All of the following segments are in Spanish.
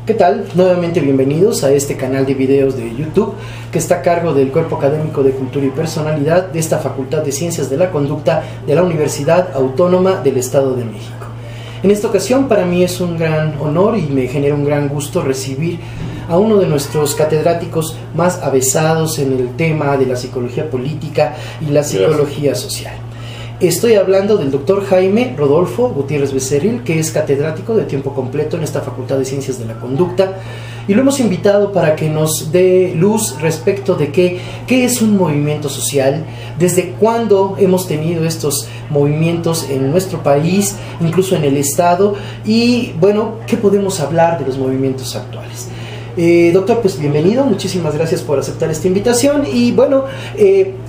¿Qué tal? Nuevamente bienvenidos a este canal de videos de YouTube que está a cargo del Cuerpo Académico de Cultura y Personalidad de esta Facultad de Ciencias de la Conducta de la Universidad Autónoma del Estado de México. En esta ocasión para mí es un gran honor y me genera un gran gusto recibir a uno de nuestros catedráticos más avesados en el tema de la psicología política y la psicología social. Estoy hablando del doctor Jaime Rodolfo Gutiérrez Becerril, que es catedrático de tiempo completo en esta Facultad de Ciencias de la Conducta, y lo hemos invitado para que nos dé luz respecto de qué es un movimiento social, desde cuándo hemos tenido estos movimientos en nuestro país, incluso en el Estado, y bueno, qué podemos hablar de los movimientos actuales. Doctor, pues bienvenido, muchísimas gracias por aceptar esta invitación y bueno,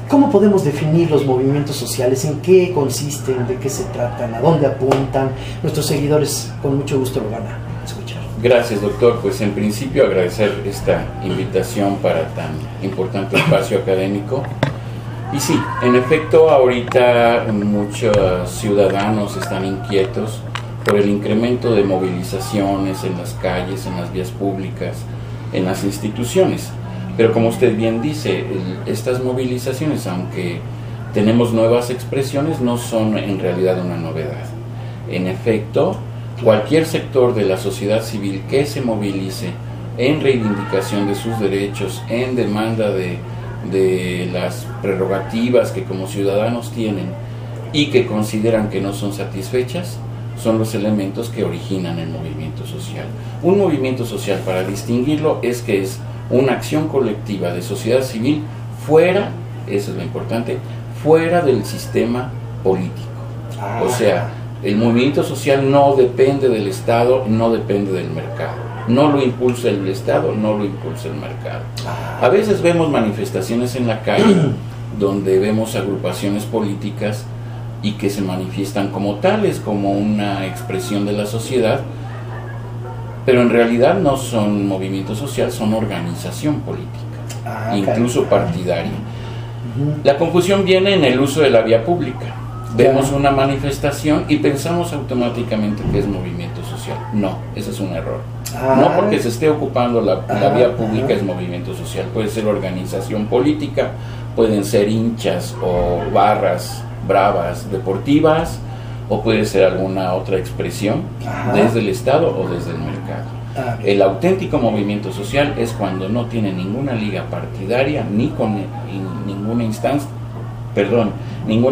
¿cómo podemos definir los movimientos sociales? ¿En qué consisten? ¿De qué se tratan? ¿A dónde apuntan? Nuestros seguidores con mucho gusto lo van a escuchar. Gracias, doctor. Pues en principio agradecer esta invitación para tan importante espacio académico. Y sí, en efecto, ahorita muchos ciudadanos están inquietos por el incremento de movilizaciones en las calles, en las vías públicas, en las instituciones. Pero como usted bien dice, estas movilizaciones, aunque tenemos nuevas expresiones, no son en realidad una novedad. En efecto, cualquier sector de la sociedad civil que se movilice en reivindicación de sus derechos, en demanda de las prerrogativas que como ciudadanos tienen y que consideran que no son satisfechas, son los elementos que originan el movimiento social. Un movimiento social, para distinguirlo, es que es una acción colectiva de sociedad civil fuera, eso es lo importante, fuera del sistema político. O sea, el movimiento social no depende del Estado, no depende del mercado. No lo impulsa el Estado, no lo impulsa el mercado. A veces vemos manifestaciones en la calle donde vemos agrupaciones políticas y que se manifiestan como tales, como una expresión de la sociedad, pero en realidad no son movimiento social, son organización política, incluso partidaria. La confusión viene en el uso de la vía pública. Vemos una manifestación y pensamos automáticamente que es movimiento social. No, ese es un error. No porque se esté ocupando la vía pública es movimiento social. Puede ser organización política, pueden ser hinchas o barras bravas deportivas, o puede ser alguna otra expresión desde el Estado o desde el mercado. El auténtico movimiento social es cuando no tiene ninguna liga partidaria ni con ninguna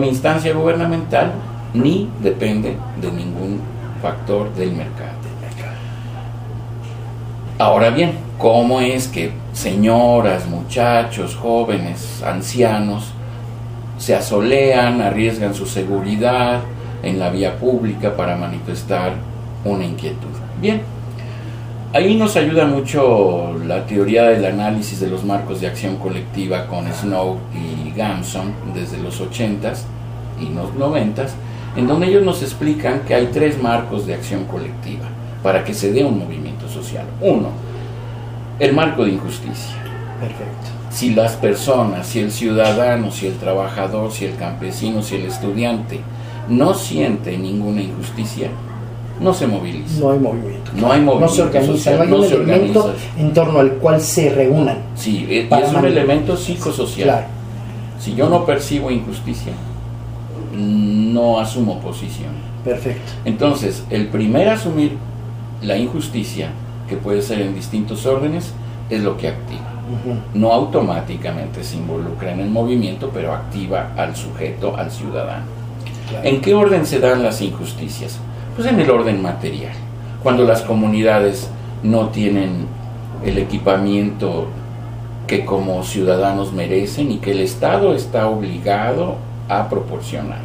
instancia gubernamental, ni depende de ningún factor del mercado. Ahora bien, ¿cómo es que señoras, muchachos, jóvenes, ancianos se asolean, arriesgan su seguridad en la vía pública para manifestar una inquietud? Bien, ahí nos ayuda mucho la teoría del análisis de los marcos de acción colectiva con Snow y Gamson desde los 80s y los 90s, en donde ellos nos explican que hay tres marcos de acción colectiva para que se dé un movimiento social. Uno, el marco de injusticia. Perfecto. Si las personas, si el ciudadano, si el trabajador, si el campesino, si el estudiante no siente ninguna injusticia, no se moviliza. No hay movimiento. No hay movimiento. No se organiza. Social, no hay un elemento en torno al cual se reúnan. Sí, y es un elemento psicosocial. Claro. Si yo no percibo injusticia, no asumo posición. Perfecto. Entonces, el primer asumir la injusticia, que puede ser en distintos órdenes, es lo que activa. No automáticamente se involucra en el movimiento, pero activa al sujeto, al ciudadano. Claro. ¿En qué orden se dan las injusticias? Pues en el orden material. Cuando las comunidades no tienen el equipamiento que como ciudadanos merecen y que el Estado está obligado a proporcionar.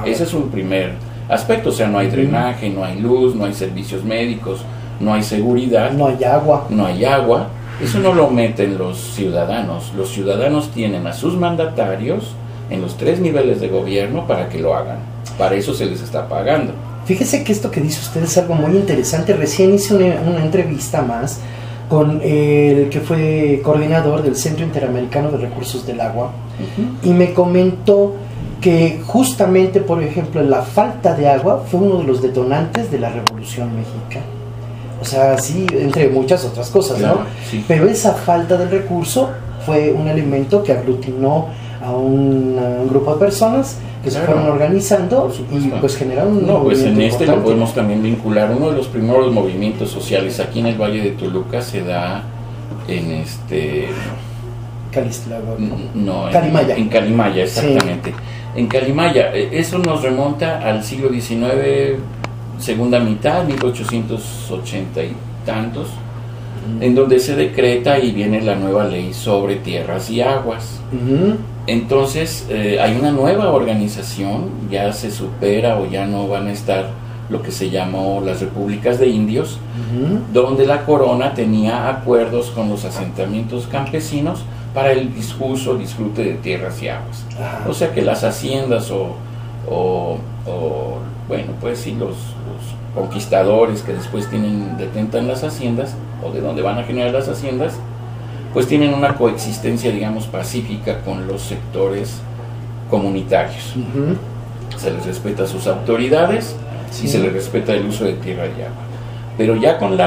Ese es un primer aspecto. O sea, no hay drenaje, no hay luz, no hay servicios médicos, no hay seguridad. No hay agua. No hay agua. Eso no lo meten los ciudadanos. Los ciudadanos tienen a sus mandatarios en los tres niveles de gobierno para que lo hagan. Para eso se les está pagando. Fíjese que esto que dice usted es algo muy interesante. Recién hice una entrevista más con el que fue coordinador del Centro Interamericano de Recursos del Agua y me comentó que justamente, por ejemplo, la falta de agua fue uno de los detonantes de la Revolución Mexicana. O sea, sí, entre muchas otras cosas, claro, ¿no? sí. Pero esa falta del recurso fue un elemento que aglutinó a un grupo de personas que se fueron organizando y pues generaron un pues en este importante. lo podemos también vincular. Uno de los primeros movimientos sociales aquí en el Valle de Toluca se da en Calimaya. En Calimaya, exactamente. Sí. En Calimaya, eso nos remonta al siglo XIX, segunda mitad, 1880 y tantos, en donde se decreta y viene la nueva ley sobre tierras y aguas. Entonces hay una nueva organización, ya se supera o ya no van a estar lo que se llamó las repúblicas de indios, donde la corona tenía acuerdos con los asentamientos campesinos para el disfrute de tierras y aguas. O sea que las haciendas bueno, pues sí, los conquistadores que después detentan las haciendas, o de donde van a generar las haciendas, pues tienen una coexistencia, digamos, pacífica con los sectores comunitarios. Se les respeta sus autoridades y se les respeta el uso de tierra y agua. Pero ya con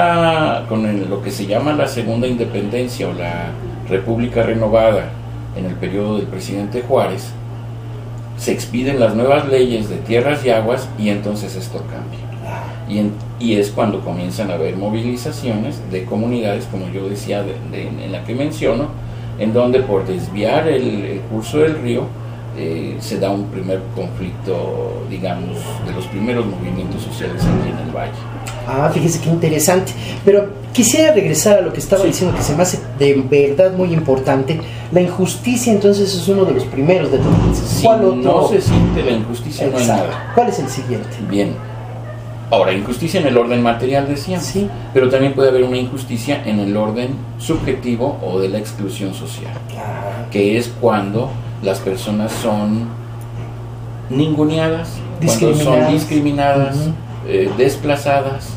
lo que se llama la segunda independencia o la República Renovada en el periodo del presidente Juárez, se expiden las nuevas leyes de tierras y aguas y entonces esto cambia. Y es cuando comienzan a haber movilizaciones de comunidades, como yo decía, en la que menciono, en donde por desviar el curso del río se da un primer conflicto, digamos, de los primeros movimientos sociales aquí en el valle. Fíjese qué interesante. Pero quisiera regresar a lo que estaba diciendo, que se me hace de verdad muy importante. La injusticia, entonces, es uno de los primeros detonantes. Si no se siente la injusticia, no hay nada. ¿Cuál es el siguiente? Bien. Ahora, injusticia en el orden material, decíamos, sí, pero también puede haber una injusticia en el orden subjetivo o de la exclusión social, que es cuando las personas son ninguneadas, cuando son discriminadas, desplazadas,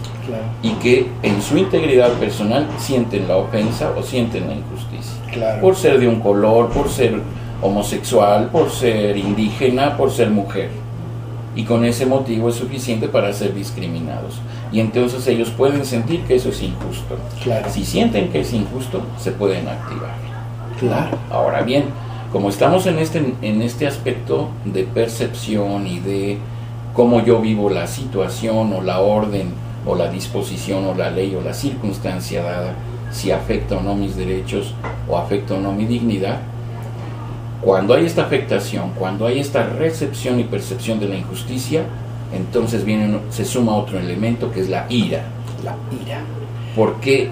y que en su integridad personal sienten la ofensa o sienten la injusticia, por ser de un color, por ser homosexual, por ser indígena, por ser mujer. Y con ese motivo es suficiente para ser discriminados. Y entonces ellos pueden sentir que eso es injusto. Si sienten que es injusto, se pueden activar. Ahora bien, como estamos en este aspecto de percepción y de cómo yo vivo la situación o la orden o la disposición o la ley o la circunstancia dada, si afecta o no mis derechos o afecta o no mi dignidad, cuando hay esta afectación, cuando hay esta recepción y percepción de la injusticia, entonces se suma otro elemento que es la ira. La ira. Porque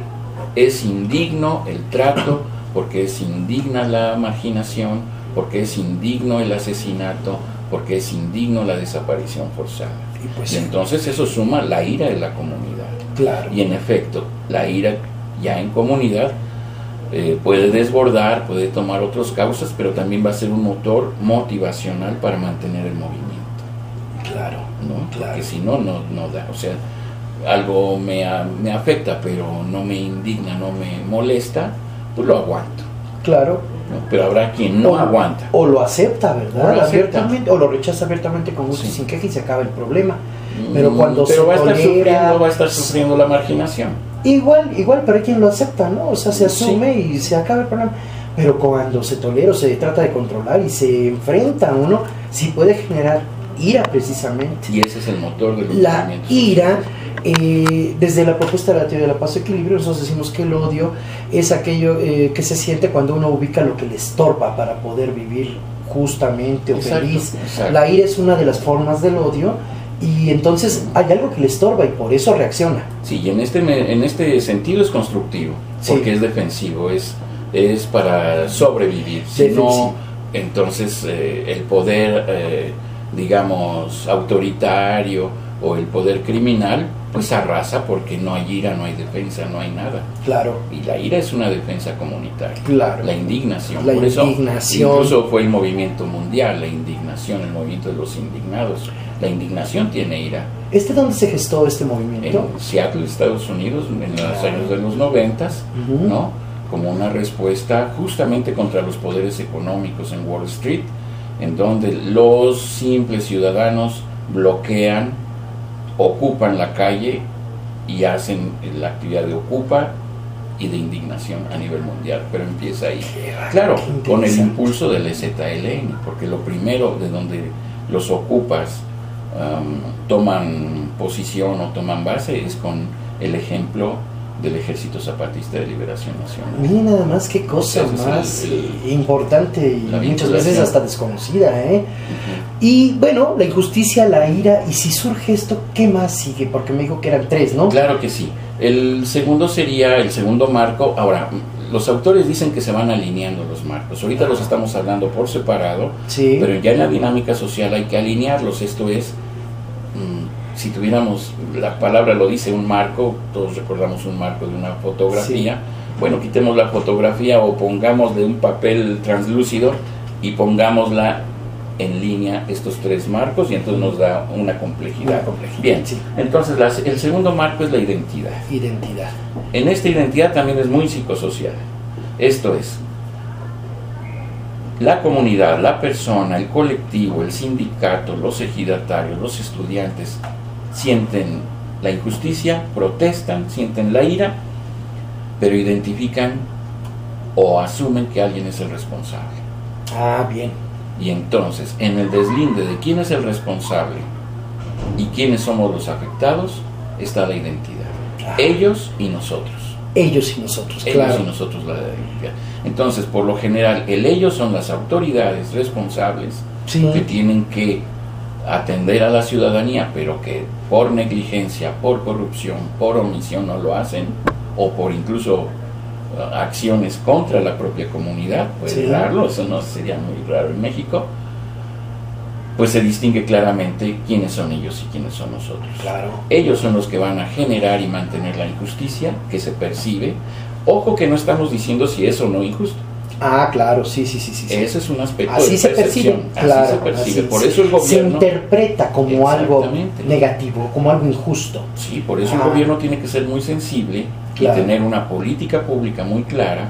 es indigno el trato, porque es indigna la marginación, porque es indigno el asesinato, porque es indigno la desaparición forzada. Y entonces eso suma la ira de la comunidad. Y en efecto, la ira ya en comunidad puede desbordar, puede tomar otras causas, pero también va a ser un motor motivacional para mantener el movimiento. Porque si no da. O sea, algo me afecta, pero no me indigna, no me molesta, pues lo aguanto. Pero habrá quien no aguanta. O lo acepta, ¿verdad? Abiertamente, o lo rechaza abiertamente con gusto y sin queja y se acaba el problema. Pero cuando va a estar sufriendo la marginación. Igual, pero hay quien lo acepta, ¿no? O sea, se asume y se acaba el problema. Pero cuando se tolera o se trata de controlar y se enfrenta a uno, sí puede generar ira precisamente. Y ese es el motor de los movimientos. La ira, desde la propuesta de la teoría de la paz y equilibrio, nosotros decimos que el odio es aquello que se siente cuando uno ubica lo que le estorba para poder vivir justamente o feliz. La ira es una de las formas del odio. Y entonces hay algo que le estorba y por eso reacciona. Sí, y en este sentido es constructivo, porque es defensivo, es para sobrevivir. Si no, entonces el poder, digamos, autoritario o el poder criminal, pues arrasa porque no hay ira, no hay defensa, no hay nada. Y la ira es una defensa comunitaria. La indignación. Por eso incluso fue el movimiento mundial, la indignación, el movimiento de los indignados. La indignación tiene ira. ¿Dónde se gestó este movimiento? En Seattle, Estados Unidos, en los años de los 90, ¿no? Como una respuesta justamente contra los poderes económicos en Wall Street, en donde los simples ciudadanos bloquean, ocupan la calle y hacen la actividad de ocupa y de indignación a nivel mundial, pero empieza ahí. Claro, con el impulso del EZLN, porque lo primero de donde los ocupas toman posición o toman base es con el ejemplo del Ejército Zapatista de Liberación Nacional. Mira nada más qué cosa más importante y muchas veces hasta desconocida, ¿eh? Y bueno, la injusticia, la ira, y si surge esto, ¿qué más sigue? Porque me dijo que eran 3, ¿no? Claro que sí. El segundo sería el segundo marco. Ahora, los autores dicen que se van alineando los marcos. Ahorita los estamos hablando por separado, sí, pero ya en la dinámica social hay que alinearlos. Esto es, si tuviéramos, la palabra lo dice, un marco, todos recordamos un marco de una fotografía. Sí. Bueno, quitemos la fotografía o pongámosle un papel translúcido y pongámosla en línea estos 3 marcos y entonces nos da una complejidad. Bien, sí. Entonces el segundo marco es la identidad. Identidad. En esta identidad también es muy psicosocial. Esto es, la comunidad, la persona, el colectivo, el sindicato, los ejidatarios, los estudiantes sienten la injusticia, protestan, sienten la ira, pero identifican o asumen que alguien es el responsable. Ah, bien. Y entonces, en el deslinde de quién es el responsable y quiénes somos los afectados, está la identidad. Ellos y nosotros. Ellos y nosotros, ellos claro. Y nosotros la identidad. Entonces, por lo general, ellos son las autoridades responsables, sí, que tienen que atender a la ciudadanía, pero que por negligencia, por corrupción, por omisión no lo hacen, o por incluso acciones contra la propia comunidad, puede darlo, eso no sería muy raro en México, pues se distingue claramente quiénes son ellos y quiénes son nosotros. Claro. Ellos son los que van a generar y mantener la injusticia que se percibe. Ojo que no estamos diciendo si es o no injusto. Ah, claro, sí. Ese es un aspecto así de se percibe, claro, así se percibe. Así por eso el gobierno se interpreta como algo negativo, como algo injusto. Sí, por eso el gobierno tiene que ser muy sensible, claro, y tener una política pública muy clara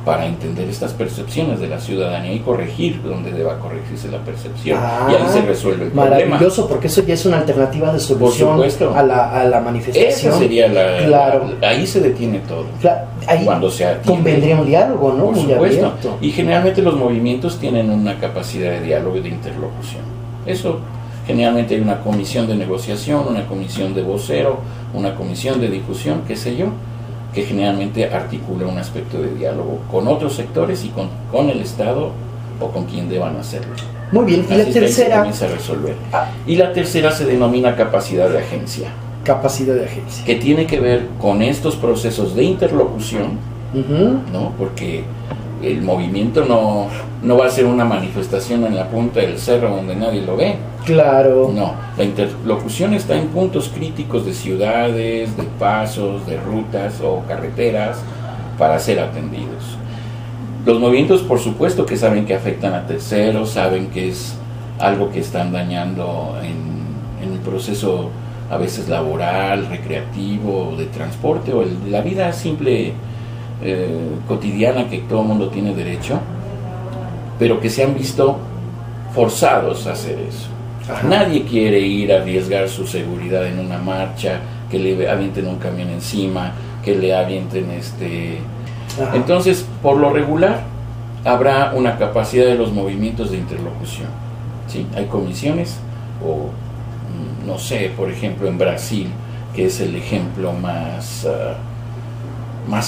para entender estas percepciones de la ciudadanía y corregir donde deba corregirse la percepción. Y ahí se resuelve el problema. Maravilloso, porque eso ya es una alternativa de solución a la manifestación. Esa sería ahí se detiene todo. Claro, ahí cuando se atiende, convendría un diálogo, ¿no? Por muy supuesto. Abierto. Y generalmente los movimientos tienen una capacidad de diálogo y de interlocución. Eso, generalmente hay una comisión de negociación, una comisión de vocero, una comisión de difusión, qué sé yo, que generalmente articula un aspecto de diálogo con otros sectores y con el Estado o con quien deban hacerlo. Muy bien, y así la tercera comienza a resolver. Y la tercera se denomina capacidad de agencia. Capacidad de agencia. Que tiene que ver con estos procesos de interlocución, ¿no? Porque el movimiento no va a ser una manifestación en la punta del cerro donde nadie lo ve. Claro. No, la interlocución está en puntos críticos de ciudades, de pasos, de rutas o carreteras para ser atendidos. Los movimientos, por supuesto, que saben que afectan a terceros, saben que es algo que están dañando en el proceso a veces laboral, recreativo, de transporte o la vida simple cotidiana que todo el mundo tiene derecho, pero que se han visto forzados a hacer eso. Ajá. Nadie quiere ir a arriesgar su seguridad en una marcha, que le avienten un camión encima, que le avienten Ajá. Entonces, por lo regular, habrá una capacidad de los movimientos de interlocución, ¿sí? Hay comisiones, o no sé, por ejemplo en Brasil, que es el ejemplo más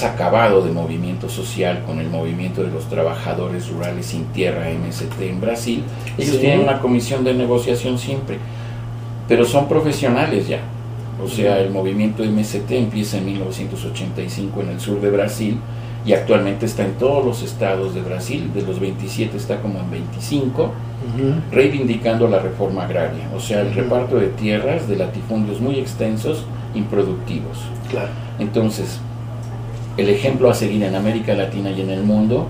acabado de movimiento social, con el movimiento de los trabajadores rurales sin tierra, MST, en Brasil. Ellos tienen una comisión de negociación siempre, pero son profesionales ya. O sea, el movimiento MST empieza en 1985 en el sur de Brasil y actualmente está en todos los estados de Brasil. De los 27 está como en 25, reivindicando la reforma agraria, o sea, el reparto de tierras, de latifundios muy extensos, improductivos. Claro. Entonces, el ejemplo a seguir en América Latina y en el mundo,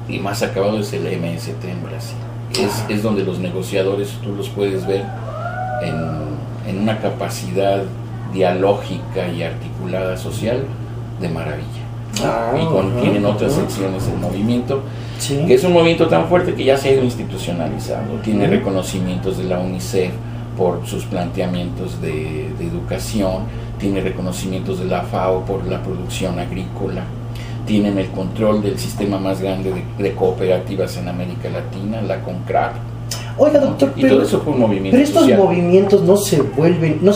y más acabado, es el MST en Brasil. Es donde los negociadores, tú los puedes ver en una capacidad dialógica y articulada social de maravilla. Y tienen otras secciones del movimiento, que es un movimiento tan fuerte que ya se ha ido institucionalizando. Tiene reconocimientos de la UNICEF por sus planteamientos de educación, tiene reconocimientos de la FAO por la producción agrícola, tienen el control del sistema más grande de cooperativas en América Latina, la CONCRAP. Oiga, doctor, Y todo eso fue un movimiento pero estos social. movimientos no se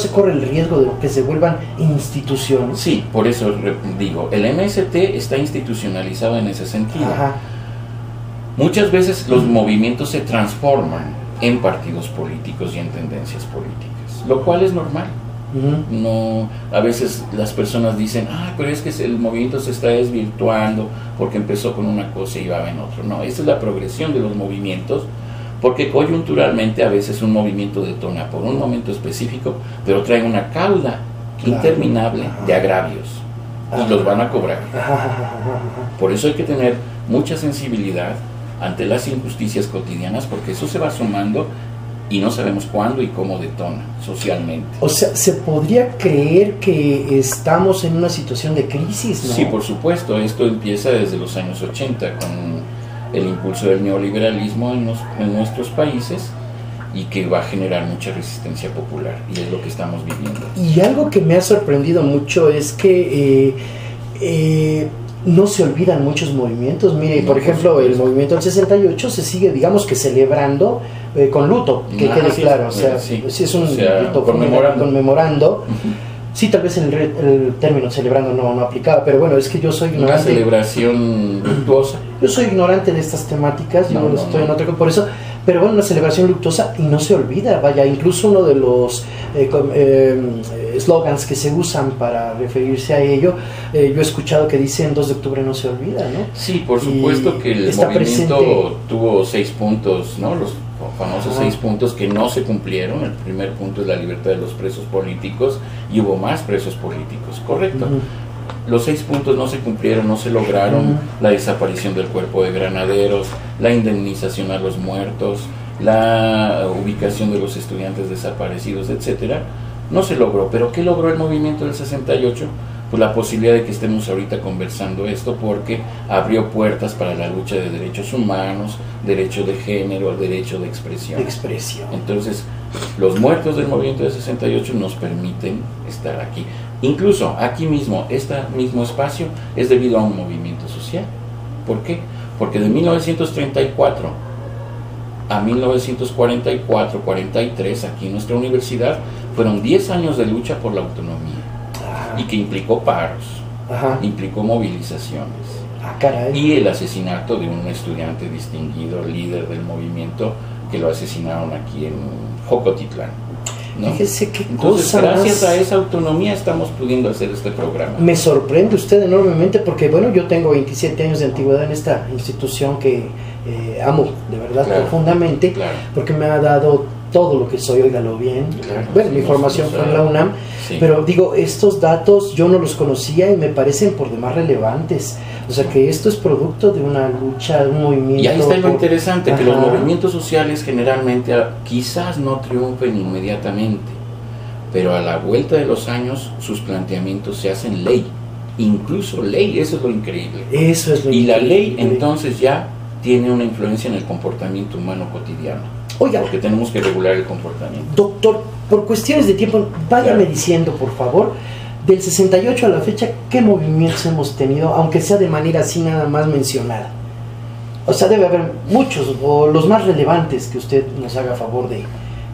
corre el riesgo de que se vuelvan instituciones. Sí, por eso digo, el MST está institucionalizado en ese sentido. Ajá. Muchas veces los movimientos se transforman en partidos políticos y en tendencias políticas, lo cual es normal. No, a veces las personas dicen, pero es que el movimiento se está desvirtuando porque empezó con una cosa y va en otro. No, esa es la progresión de los movimientos, porque coyunturalmente a veces un movimiento detona por un momento específico, pero trae una cauda interminable de agravios y los van a cobrar. Por eso hay que tener mucha sensibilidad ante las injusticias cotidianas, porque eso se va sumando y no sabemos cuándo y cómo detona socialmente. O sea, ¿se podría creer que estamos en una situación de crisis, no? Sí, por supuesto. Esto empieza desde los años 80 con el impulso del neoliberalismo en nuestros países, y que va a generar mucha resistencia popular, y es lo que estamos viviendo. Y algo que me ha sorprendido mucho es que no se olvidan muchos movimientos. Mire, por ejemplo, el movimiento del 68 se sigue, digamos que celebrando con luto, que quede claro. O sea, sí es un luto conmemorando. Sí, tal vez el término celebrando no aplicaba, pero bueno, es que yo soy ignorante. Una celebración luctuosa. Yo soy ignorante de estas temáticas, yo estoy en otra cosa, por eso, pero bueno, una celebración luctuosa y no se olvida, vaya, incluso uno de los slogans que se usan para referirse a ello, yo he escuchado que dicen 2 de octubre no se olvida, ¿no? Sí, por supuesto que el movimiento tuvo 6 puntos, ¿no? Los famosos 6 puntos que no se cumplieron. El primer punto es la libertad de los presos políticos, y hubo más presos políticos, correcto. Los 6 puntos no se cumplieron, no se lograron. La desaparición del cuerpo de granaderos, la indemnización a los muertos, la ubicación de los estudiantes desaparecidos, etcétera, no se logró. Pero ¿qué logró el movimiento del 68? Pues la posibilidad de que estemos ahorita conversando esto, porque abrió puertas para la lucha de derechos humanos, derecho de género, derecho de expresión. Entonces, los muertos del movimiento del 68 nos permiten estar aquí. Incluso aquí mismo, este mismo espacio es debido a un movimiento social. ¿Por qué? Porque de 1934 a 1944-43, aquí en nuestra universidad, fueron 10 años de lucha por la autonomía. Y que implicó paros, implicó movilizaciones, y el asesinato de un estudiante distinguido, líder del movimiento, que lo asesinaron aquí en Jocotitlán, ¿no? Fíjese qué Entonces, cosa gracias más... a esa autonomía estamos pudiendo hacer este programa. Me sorprende usted enormemente, porque bueno, yo tengo 27 años de antigüedad en esta institución que amo de verdad profundamente, porque me ha dado todo lo que soy, óigalo bien. Bueno, mi formación fue en la UNAM, pero digo, estos datos yo no los conocía y me parecen por demás relevantes. O sea, que esto es producto de una lucha, de un movimiento. Y ahí está lo interesante, que los movimientos sociales generalmente quizás no triunfen inmediatamente, pero a la vuelta de los años sus planteamientos se hacen ley, incluso ley. Eso es lo increíble. Eso es lo increíble. La ley entonces ya tiene una influencia en el comportamiento humano cotidiano. Oiga, porque tenemos que regular el comportamiento. Doctor, por cuestiones de tiempo, váyame diciendo, por favor, del 68 a la fecha, ¿qué movimientos hemos tenido, aunque sea de manera así nada más mencionada? O sea, debe haber muchos, o los más relevantes que usted nos haga favor de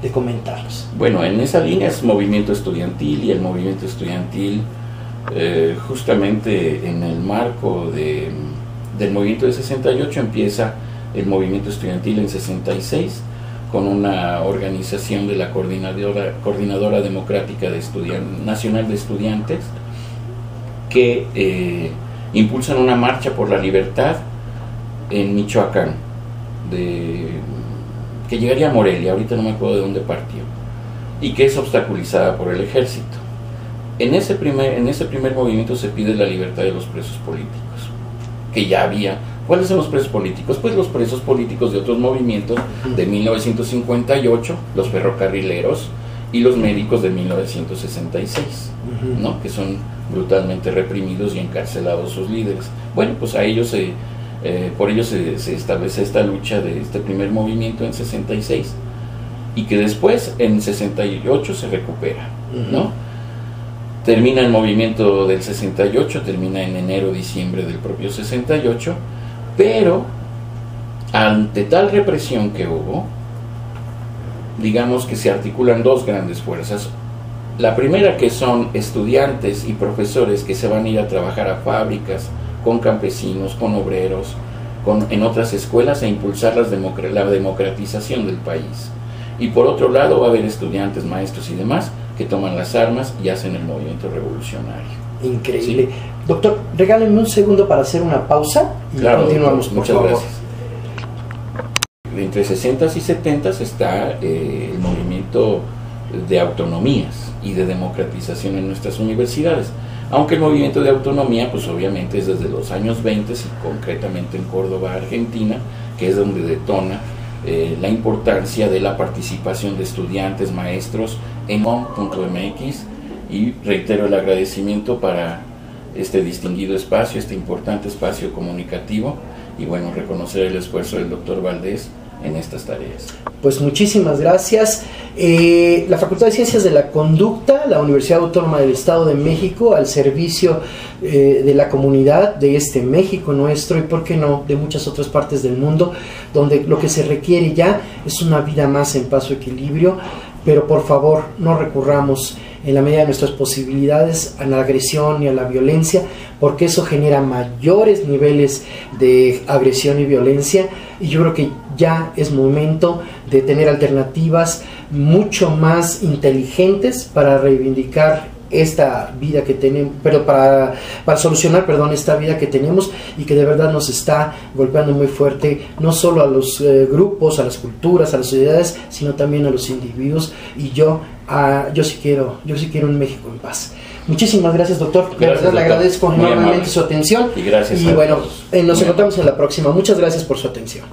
comentarlos. Bueno, en esa línea es movimiento estudiantil, y el movimiento estudiantil, justamente en el marco del movimiento de 68, empieza el movimiento estudiantil en 66, con una organización de la Coordinadora Democrática Nacional de Estudiantes, que impulsan una marcha por la libertad en Michoacán, que llegaría a Morelia, ahorita no me acuerdo de dónde partió, y que es obstaculizada por el ejército. En ese primer movimiento se pide la libertad de los presos políticos, que ya había. ¿Cuáles son los presos políticos? Pues los presos políticos de otros movimientos de 1958, los ferrocarrileros y los médicos de 1966, ¿no? Que son brutalmente reprimidos y encarcelados sus líderes. Bueno, pues a ellos por ello se establece esta lucha de este primer movimiento en 66, y que después en 68 se recupera, ¿no? Termina el movimiento del 68, termina en enero, diciembre del propio 68, pero ante tal represión que hubo, digamos que se articulan dos grandes fuerzas. La primera, que son estudiantes y profesores que se van a ir a trabajar a fábricas, con campesinos, con obreros, en otras escuelas, a impulsar la democratización del país. Y por otro lado va a haber estudiantes, maestros y demás que toman las armas y hacen el movimiento revolucionario. Increíble. ¿Sí? Doctor, regálenme un segundo para hacer una pausa y claro, continuamos, doctor, por muchas favor. gracias. Entre 60s y 70s está el movimiento de autonomías y de democratización en nuestras universidades. Aunque el movimiento de autonomía, pues obviamente es desde los años 20 y concretamente en Córdoba, Argentina, que es donde detona la importancia de la participación de estudiantes, maestros en .mx, y reitero el agradecimiento para este distinguido espacio, este importante espacio comunicativo, y bueno, reconocer el esfuerzo del doctor Valdés en estas tareas. Pues muchísimas gracias. La Facultad de Ciencias de la Conducta, la Universidad Autónoma del Estado de México, al servicio de la comunidad de este México nuestro y, por qué no, de muchas otras partes del mundo, donde lo que se requiere ya es una vida más en paz o equilibrio, pero por favor no recurramos en la medida de nuestras posibilidades a la agresión y a la violencia, porque eso genera mayores niveles de agresión y violencia, y yo creo que ya es momento de tener alternativas mucho más inteligentes para reivindicar esta vida que tenemos, pero para solucionar, esta vida que tenemos y que de verdad nos está golpeando muy fuerte, no solo a los grupos, a las culturas, a las sociedades, sino también a los individuos. Y yo sí quiero un México en paz. Muchísimas gracias, doctor. De verdad le agradezco enormemente su atención. Y gracias. Y bueno, nos encontramos en la próxima. Muchas gracias por su atención.